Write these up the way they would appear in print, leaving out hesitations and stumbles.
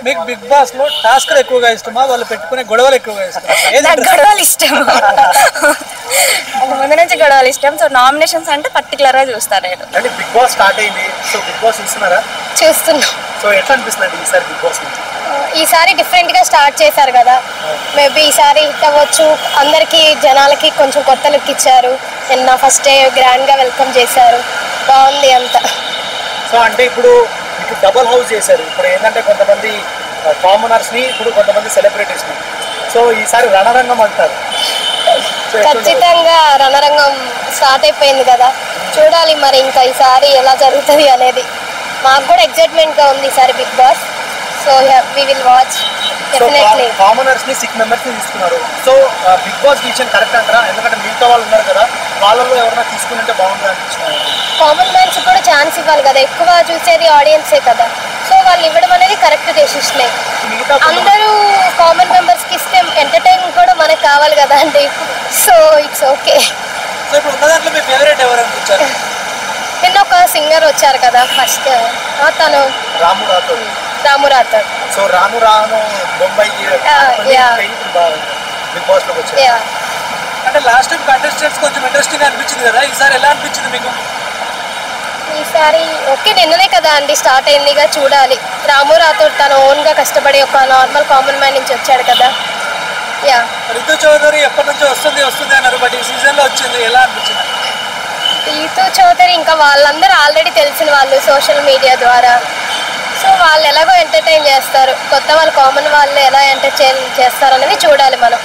మీకు big boss లో టాస్క్లు ఎక్కువగా ఇష్టమా, వాళ్ళు పెట్టుకునే గొడవలు ఎక్కువగా ఇష్టమా? నాకు గొడవలు ఇష్టం. ముందు నుంచి గొడవలు ఇష్టం. సో నామినేషన్స్ అంటే పర్టికులర్ గా చూస్తాను నేను. అంటే బిగ్ బాస్ స్టార్ట్ అయింది, సో బిగ్ బాస్ చూస్తున్నారా? చూస్తున్నా. సో ఎట్లా అనిపిస్తుంది ఈసారి బిగ్ బాస్ నుంచి? ఈసారి డిఫరెంట్ గా స్టార్ట్ చేశారు కదా, మేబీ ఈసారి హిట్ అవ్వచ్చు. అందరికి జనాలకి కొంచెం కొత్త లుక్ ఇచ్చారు. నిన్న ఫస్ట్ డే గ్రాండ్ గా వెల్కమ్ చేశారు, బాగుంది అంతా. సో అంటే ఇప్పుడు మీకు డబుల్ హౌస్ చేశారు. ఇప్పుడు ఏంటంటే కొంతమంది కామనర్స్ ని, ఇప్పుడు కొంతమంది సెలబ్రిటీస్ ని. సో ఈసారి రణరంగం అంటారు. ఖచ్చితంగా రణరంగం స్టార్ట్ అయిపోయింది కదా, చూడాలి మరి ఇంకా ఈసారి ఎలా జరుగుతుంది అనేది. మాకు కూడా ఎక్సైట్మెంట్ గా ఉంది ఈసారి Bigg Boss. So we will watch definitely. Commoners ని 6 మెంబర్స్ ని తీసుకున్నారు. సో బిగ్ బాస్ డిసిషన్ కరెక్ట్ అంటారా? ఎందుకంటే మిగతా వాళ్ళు ఉన్నారు కదా, వాళ్ళలో ఎవరైనా తీసుకుంటే బాగుంటుంది అనిపిస్తుంది. కామన్ మ్యాన్స్ కూడా ఛాన్స్ ఇవ్వాలి కదా, ఎక్కువ చూసేది ఆడియన్సే కదా. సో వాళ్ళు ఇవ్వడం అనేది కరెక్ట్ డెసిషనే. అందరూ కామన్ మెంబర్స్ కి ఇస్తే ఎంటర్టైన్ కూడా మనకు కావాలి కదా అండి. So it's okay. సో ఇప్పుడు ఉన్న దాంట్లో మీ ఫేవరెట్ ఎవరు అనిపించారు? నిన్న ఒక సింగర్ వచ్చారు కదా ఫస్ట్, తను రాము రాథోడ్. సో రాను బొంబాయికి బిగ్ బాస్ లోకి వచ్చారు. అంటే లాస్ట్ టైం కంటెస్టెంట్స్ కొంచెం ఇంట్రెస్టింగ్ అనిపించింది కదా, ఈసారి ఎలా అనిపించింది మీకు? ఈసారి ఓకే, నిన్ననే కదా అండి స్టార్ట్ అయిందిగా, చూడాలి. రాము రాథోడ్ తను ఓన్ గా కష్టపడి ఒక నార్మల్ కామన్ మ్యాన్ నుంచి వచ్చాడు కదా. యా, రితు చౌదరి ఎప్పటి నుంచో వస్తుంది అన్నారు, బట్ ఈ సీజన్ లో వచ్చింది, ఎలా అనిపించింది? రితు చౌదరి ఇంకా వాళ్ళందరూ ఆల్రెడీ తెలిసిన వాళ్ళు సోషల్ మీడియా ద్వారా. సో వాళ్ళు ఎలాగో ఎంటర్టైన్ చేస్తారు, కొత్త వాళ్ళు కామన్ వాళ్ళు ఎలా ఎంటర్టైన్ చేస్తారు అనేది చూడాలి మనం.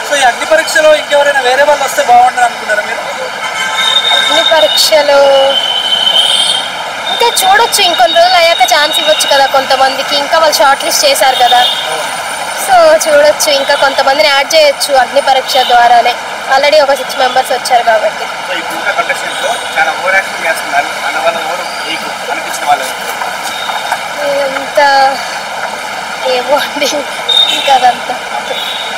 సో ఈ అగ్ని పరీక్షలో ఇంకెవరైనా వేరే వాళ్ళు వస్తే బాగుంటుంది అనుకున్నారా మీరు? అగ్ని పరీక్షలు ఇంకా చూడొచ్చు, ఇంకొన్ని రోజులు అయ్యాక ఛాన్స్ ఇవ్వచ్చు కదా కొంతమందికి. ఇంకా వాళ్ళు షార్ట్ లిస్ట్ చేశారు కదా, సో చూడొచ్చు, ఇంకా కొంతమందిని యాడ్ చేయొచ్చు అగ్ని పరీక్ష ద్వారానే. ఆల్రెడీ ఒక 6 మెంబర్స్ వచ్చారు కాబట్టి. ఎంత ఏమో అండి ఇంకా అదంతా.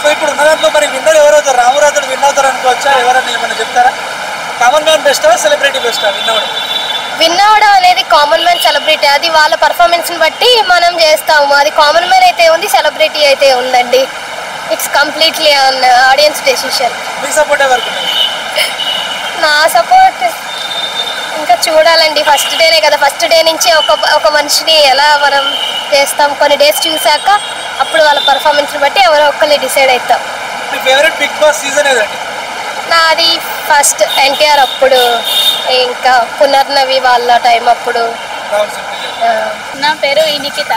సో ఇప్పుడు ఉన్న దాంట్లో మరి విన్నర్ ఎవరు అవుతారు? రాము రాథోడ్ విన్ అవుతారు అనుకోవచ్చా? ఎవరైనా ఏమైనా చెప్తారా? కామన్ మ్యాన్ బెస్టా, సెలబ్రిటీ బెస్టా విన్ అవ్వడం అనేది? కామన్ మ్యాన్ సెలబ్రిటీ అది వాళ్ళ పర్ఫార్మెన్స్ని బట్టి మనం చేస్తాము. అది కామన్ మ్యాన్ అయితే ఉంది, సెలబ్రిటీ అయితే ఉందండి. It's completely on audience decision. Me support ఎవరికి? నా సపోర్ట్ ఇంకా చూడాలండి, ఫస్ట్ డేనే కదా, ఫస్ట్ డే నుంచి ఒక మనిషిని ఎలా మనం చేస్తాం, కొన్ని డేస్ చూసాక అప్పుడు వాళ్ళ పర్ఫార్మెన్స్ని బట్టి ఎవరో ఒక్కరిని డిసైడ్ అవుతాం. మీ ఫేవరెట్ బిగ్ బాస్ సీజన్ ఏదండి? నాది ఫస్ట్ ఎన్టీఆర్ అప్పుడు, ఇంకా పునర్నవి వాళ్ళ టైం అప్పుడు. నా పేరు నిఖిత.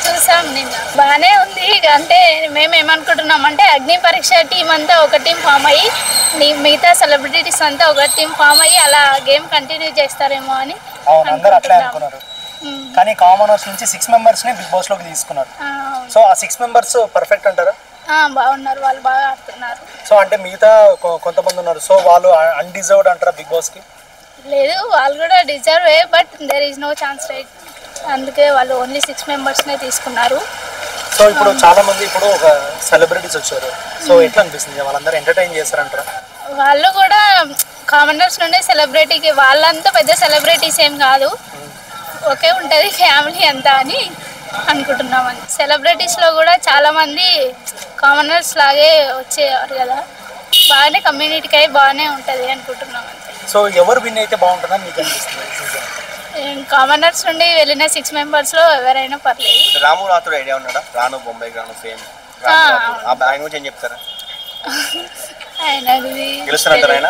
చూసాం నిన్న, బాగానే ఉంది. అంటే మేము ఏమనుకుంటున్నామంటే అగ్ని పరీక్ష టీం అంతా ఒక టీం ఫామ్ అయ్యి మిగతా సెలబ్రిటీస్ అంతా ఒక టీం ఫామ్ అయ్యి అలా గేమ్ కంటిన్యూ చేస్తారేమో అని అనుకున్నారు. కానీ కామనర్స్ నుంచి 6 మెంబర్స్ ని బిగ్ బాస్ లోకి తీసుకున్నారు. సో ఆ 6 మెంబర్స్ పర్ఫెక్ట్ అంటారా? బాగున్నారు, వాళ్ళు బాగా ఆడుతున్నారు. సో అంటే మిగతా కొంతమంది ఉన్నారు, సో వాళ్ళు అన్డిజర్వ్డ్ అంటారా బిగ్ బాస్ కి? లేదు, వాళ్ళు కూడా deserve, but there is no chance right. అందుకే వాళ్ళు ఓన్లీ 6 మెంబర్స్నే తీసుకున్నారు. సో ఇప్పుడు చాలా మంది ఇప్పుడు ఒక సెలబ్రిటీస్ వచ్చారు, సో ఎట్లా అనిపిస్తుంది? వాళ్ళందరూ ఎంటర్టైన్ చేస్తారంటారా? వాళ్ళు కూడా కామనర్స్ నుండి సెలబ్రిటీకి, వాళ్ళంతా పెద్ద సెలబ్రిటీస్ ఏం కాదు, ఒకే ఉంటుంది ఫ్యామిలీ అంతా అని అనుకుంటున్నామని. సెలబ్రిటీస్లో కూడా చాలామంది కామనర్స్ లాగే వచ్చేవారు కదా, బాగానే కమ్యూనిటీకి అయి బాగానే ఉంటుంది అనుకుంటున్నాం అంతే. సో ఎవరు విన్ అయితే బాగుంటుందని మీకు అనిపిస్తుంది? కామనర్స్ నుండి వెళ్ళిన 6 మెంబర్స్లో ఎవరైనా పర్లేదు. రాము రాథోడ్ ఐడియా ఉన్నాడా? రాను బొంబాయి రాను ఫేమ్ ఆయన గురించి ఏం చెప్తారా? ఆయన గెలుస్తారంటారా? ఆయన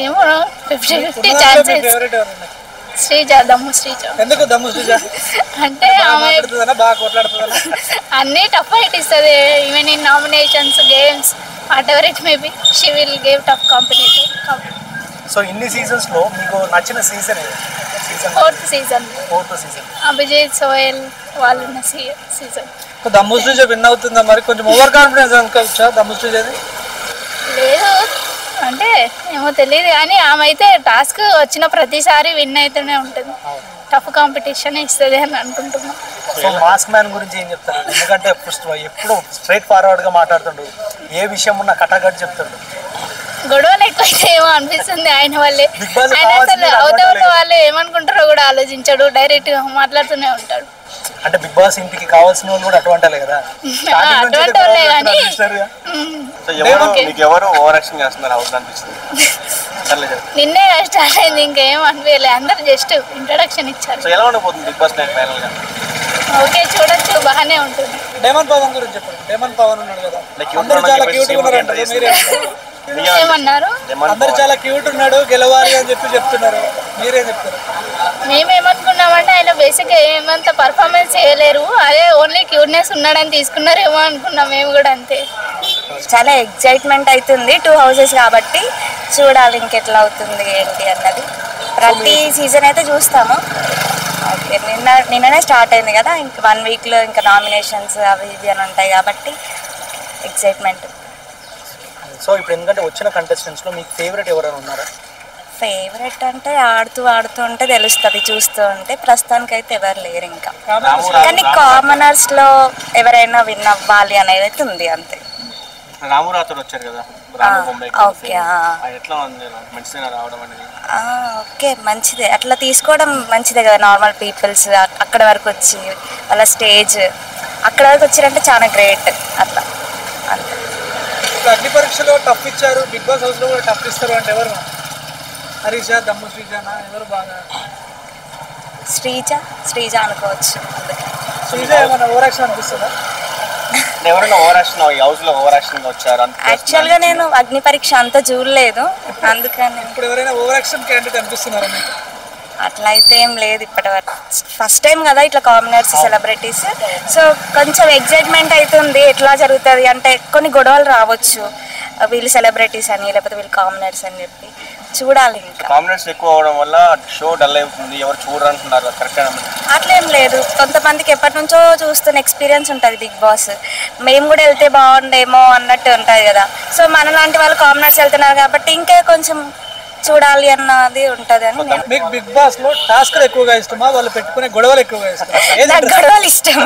ఏమో 50-50 ఛాన్సెస్. శ్రీజ, దమ్ము శ్రీజ. ఎందుకు దమ్ము శ్రీజ? అంటే ఆమె బాగా కొట్లాడుతుందా? అన్నీ టఫ్ ఫైట్ ఇస్తుంది. Even in nominations, games, what ever it may be, she will give tough competitive. So ఇన్ని సీజన్స్ లో మీకు నచ్చిన సీజన్ ఏది? Fourth season. అభిజిత్, సోయల్ వాళ్ళు ఉన్న సీజన్. దమ్ము శ్రీజ విన్ అవుతుందా? మరి కొంచెం ఓవర్ కాన్ఫిడెన్స్ అనుకోవచ్చా దమ్ము శ్రీజది? లేదు, అంటే ఏమో తెలియదు, కానీ ఆమె అయితే టాస్క్ వచ్చిన ప్రతిసారి విన్ అయితేనే ఉంటుంది. టఫ్ కాంపిటీషన్ ఇస్తుంది అని అనుకుంటున్నాం. సో మాస్క్ మ్యాన్ గురించి ఏం చెప్తారు? ఎందుకంటే ఎప్పుడు స్ట్రైట్ ఫార్వర్డ్ గా మాట్లాడుతుండ్రు, ఏ విషయం ఉన్నా కట్టగట్టు చెప్తుండ్రు. గొడవలు ఎక్కువ అయితే ఏమో అనిపిస్తుంది ఆయన వాళ్ళే. Big Boss ఆయన అసలు కావాల్సింది అవతల వాళ్ళు ఏమనుకుంటారో కూడా ఆలోచించాడు, డైరెక్ట్ గా మాట్లాడుతూనే ఉంటాడు. అంటే బిగ్ బాస్ ఇంటికి కావాల్సిన వాళ్ళు కూడా అటువంటిలే కదా. అటువంటి వాళ్ళే కానీ సో ఎవరు మీకు ఎవరు ఓవర్ యాక్షన్ చేస్తున్నారు హౌస్ అనిపిస్తుంది? నిన్నే స్టార్ట్ అయింది, ఇంకేం అనిపించలే. అందరు జస్ట్ ఇంట్రడక్షన్ ఇచ్చారు. సో ఎలా ఉండబోతుంది బిగ్ బాస్ నైట్ ఫైనల్ గా? ఓకే, చూడొచ్చు, బాగానే ఉంటుంది. డేమన్ పవన్ గురించి చెప్పండి. డేమన్ పవన్ ఉన్నాడు కదా, Like అందరూ చాలా క్యూట్ ఉన్నారు అంటారు, మీరే ఏమన్నారు? అందరూ చాలా క్యూట్ ఉన్నాడు, గెలవాలి అని చెప్తున్నారు, మీరే చెప్తారు. మేమేమనుకున్నామంటే ఆయన బేసిక్గా ఏమంత పర్ఫార్మెన్స్ చేయలేరు, అదే ఓన్లీ క్యూట్నెస్ ఉన్నాడని తీసుకున్నారేమో అనుకున్నాం మేము కూడా. అంతే. చాలా ఎగ్జైట్మెంట్ అవుతుంది, 2 హౌసెస్ కాబట్టి చూడాలి ఇంకెట్లా అవుతుంది ఏంటి అన్నది. ప్రతి సీజన్ అయితే చూస్తాము. ఓకే, నిన్ననే స్టార్ట్ అయింది కదా, ఇంక 1 వీక్లో ఇంకా నామినేషన్స్ అవి ఇవి అని ఉంటాయి కాబట్టి ఎగ్జైట్మెంట్. సో ఇప్పుడు ఎందుకంటే వచ్చిన కంటెస్టెంట్స్లో మీకు ఫేవరెట్ ఎవరైనా ఉన్నారా? ఫేవరెట్ అంటే ఆడుతూ ఉంటే తెలుస్తుంది, చూస్తూ ఉంటే. ప్రస్తుతానికి అయితే ఎవరు లేరు ఇంకా, కానీ కామనర్స్లో ఎవరైనా విన్ అవ్వాలి అనేది అయితే ఉంది, అంతే. రాము రాథోడ్ వచ్చారు కదా, ఓకే. ఎట్లా ఉంది మంచిగా రావడం అనేది? ఓకే, మంచిదే. అట్లా తీసుకోవడం మంచిదే కదా. నార్మల్ పీపుల్స్ అక్కడ వరకు వచ్చి వాళ్ళ స్టేజ్ అక్కడ వరకు వచ్చారంటే చాలా గ్రేట్. అట్లా అంతే. అగ్ని పరీక్షలో టఫ్ ఇచ్చారు, బిగ్ బాస్ హౌస్లో కూడా టఫ్ ఇస్తారు అంటే ఎవరు? హరీష, దమ్ము శ్రీజానా, ఎవరు బాగా? శ్రీజ అనుకోవచ్చు. శ్రీజ ఏమైనా ఓవర్ యాక్షన్ అనిపిస్తుందా? ఎవరైనా ఓవర్ యాక్షన్ ఈ హౌస్ లో ఓవర్ యాక్షన్ వచ్చారు? యాక్చువల్గా నేను అగ్ని పరీక్ష అంతా చూడలేదు, అందుకని. ఇప్పుడు ఎవరైనా ఓవర్ యాక్షన్ క్యాండిడేట్ అనిపిస్తున్నారా మీకు? అట్లా అయితే ఏం లేదు ఇప్పటివరకు. ఫస్ట్ టైం కదా ఇట్లా కామనర్స్, సెలబ్రిటీస్, సో కొంచెం ఎగ్జైట్మెంట్ అవుతుంది. ఎట్లా జరుగుతుంది అంటే కొన్ని గొడవలు రావచ్చు, వీళ్ళు సెలబ్రిటీస్ అని లేకపోతే వీళ్ళు కామనర్స్ అని చెప్పి చూడాలి. ఇంకా కామనర్స్ ఎక్కువ అవడం వల్ల షో డల్ అవుతుంది, ఎవరు చూడరు అంటున్నారు, కరెక్ట్? అట్లేం లేదు, కొంతమందికి ఎప్పటి నుంచో చూస్తున్న ఎక్స్పీరియన్స్ ఉంటుంది బిగ్ బాస్. మేము కూడా వెళ్తే బాగుండేమో అన్నట్టు ఉంటుంది కదా. సో మన లాంటి వాళ్ళు కామనర్స్ వెళ్తున్నారు కాబట్టి ఇంకా కొంచెం చూడాలి అన్నది ఉంటుంది అని. మీకు బిగ్ బాస్ లో టాస్క్ ఎక్కువగా ఇష్టమా, వాళ్ళు పెట్టుకునే గొడవలు ఎక్కువగా ఇష్టమా? నాకు గొడవలు ఇష్టం,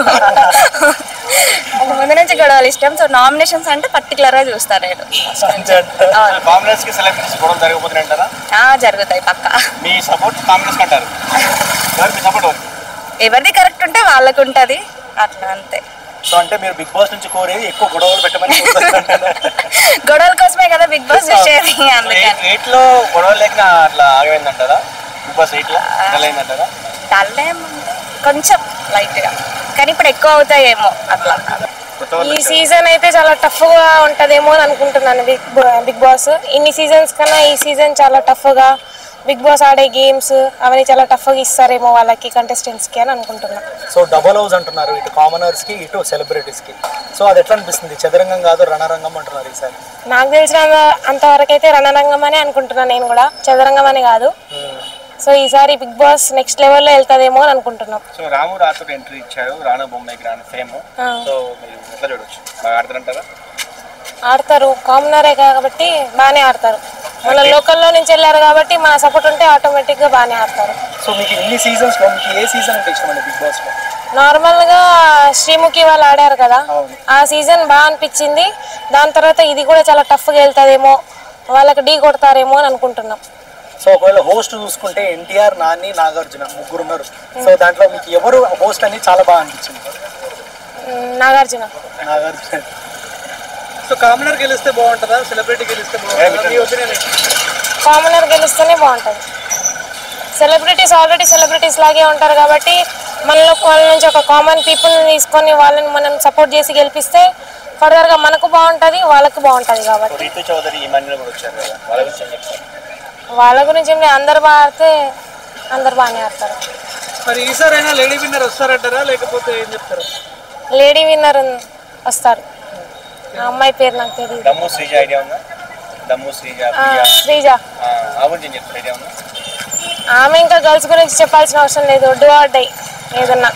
ముందు నుంచి గొడవలు ఇష్టం. సో నామినేషన్స్ అంటే పర్టికులర్గా చూస్తాను నేను. కామనర్స్ కి సెలబ్రిటీస్ గొడవలు జరగబోతున్నాయంటారా? జరుగుతాయి పక్కా. మీ సపోర్ట్ కామనర్స్ అంటారు, మీ సపోర్ట్ ఎవరిది కరెక్ట్ ఉంటే వాళ్ళకు ఉంటుంది, అట్లా అంతే. సో అంటే మీరు బిగ్ బాస్ నుంచి కోరేది ఎక్కువ గొడవలు పెట్టమని? గొడవల కోసమే కదా బిగ్ బాస్ చూసేది, అందుకని. 8 లో గొడవలు లేక అట్లా ఆగమైందంటారా? బిగ్ బాస్ 8 లో డల్ అయిందంటారా? డల్ ఏమంటే కొంచెం లైట్గా, కానీ ఇప్పుడు ఎక్కువ అవుతాయేమో అట్లా. ఈ సీజన్ అయితే చాలా టఫ్గా ఉంటుందేమో అని అనుకుంటున్నాను. బిగ్ బాస్ ఇన్ని సీజన్స్ కన్నా ఈ సీజన్ చాలా టఫ్గా, బిగ్ బాస్ ఆడే గేమ్స్ అవన్నీ చాలా టఫ్గా ఇస్తారేమో వాళ్ళకి, కంటెస్టెంట్స్కి అని అనుకుంటున్నాను. సో డబల్ హౌస్ అంటున్నారు, ఇటు కామనర్స్కి ఇటు సెలబ్రిటీస్కి. సో అది ఎట్లా అనిపిస్తుంది? చదరంగం కాదు రణరంగం అంటున్నారు ఈసారి. నాకు తెలిసిన అంతవరకు అయితే రణరంగం అని అనుకుంటున్నాను నేను కూడా, చదరంగం అని కాదు. సో ఈసారి బిగ్ బాస్ నెక్స్ట్ లెవెల్లో వెళ్తుందేమో అని అనుకుంటున్నాం. సో రాము రాథోడ్ ఎంట్రీ ఇచ్చారు, రాను బొమ్మాయి గ్రాండ్ ఫేమ్. సో మీరు ఎట్లా చూడొచ్చు, బాగా ఆడతారంటారా? ఆడతారు, కామనరే కాబట్టి బాగానే ఆడతారు. మన లోకల్లో నుంచి వెళ్ళారు కాబట్టి మన సపోర్ట్ ఉంటే ఆటోమేటిక్గా బాగానే ఆడతారు. సో మీకు ఇన్ని సీజన్స్లో మీకు ఏ సీజన్ అంటే ఇష్టం అండి బిగ్ బాస్లో? నార్మల్గా శ్రీముఖి వాళ్ళు ఆడారు కదా, ఆ సీజన్ బాగా అనిపించింది. దాని తర్వాత ఇది కూడా చాలా టఫ్గా వెళ్తుందేమో, వాళ్ళకి ఢీ కొడతారేమో అని అనుకుంటున్నాం. సో ఒకవేళ హోస్ట్ చూసుకుంటే ఎన్టీఆర్, నాని, నాగార్జున ముగ్గురు ఉన్నారు. సో దాంట్లో మీకు ఎవరు హోస్ట్ అని చాలా బాగా అనిపించింది? నాగార్జున. సో కామనర్ గెలిస్తే బాగుంటుందా, సెలబ్రిటీ గెలిస్తే బాగుంటుందా? కామనర్ గెలిస్తేనే బాగుంటుంది. సెలబ్రిటీస్ ఆల్రెడీ సెలబ్రిటీస్ లాగే ఉంటారు కాబట్టి మనలో వాళ్ళ నుంచి ఒక కామన్ పీపుల్ని తీసుకొని వాళ్ళని మనం సపోర్ట్ చేసి గెలిపిస్తే ఫర్దర్గా మనకు బాగుంటుంది, వాళ్ళకు బాగుంటుంది. కాబట్టి వాళ్ళ గురించి అందరు బాగా ఆడితే అందరు బాగానే ఆడతారు. మరి ఈసారి అయినా లేడీ విన్నర్ వస్తారంటారా, లేకపోతే ఏం చెప్తారు? లేడీ విన్నర్ వస్తారు. ఆ అమ్మాయి పేరు నాకు తెలియదు. దమ్ము శ్రీజ ఐడియా ఉందా? దమ్ము శ్రీజ, శ్రీజ. ఐడియా ఉందా? ఆమె ఇంకా గర్ల్స్ గురించి చెప్పాల్సిన అవసరం లేదు, డూ ఆర్ డై ఏదన్నా.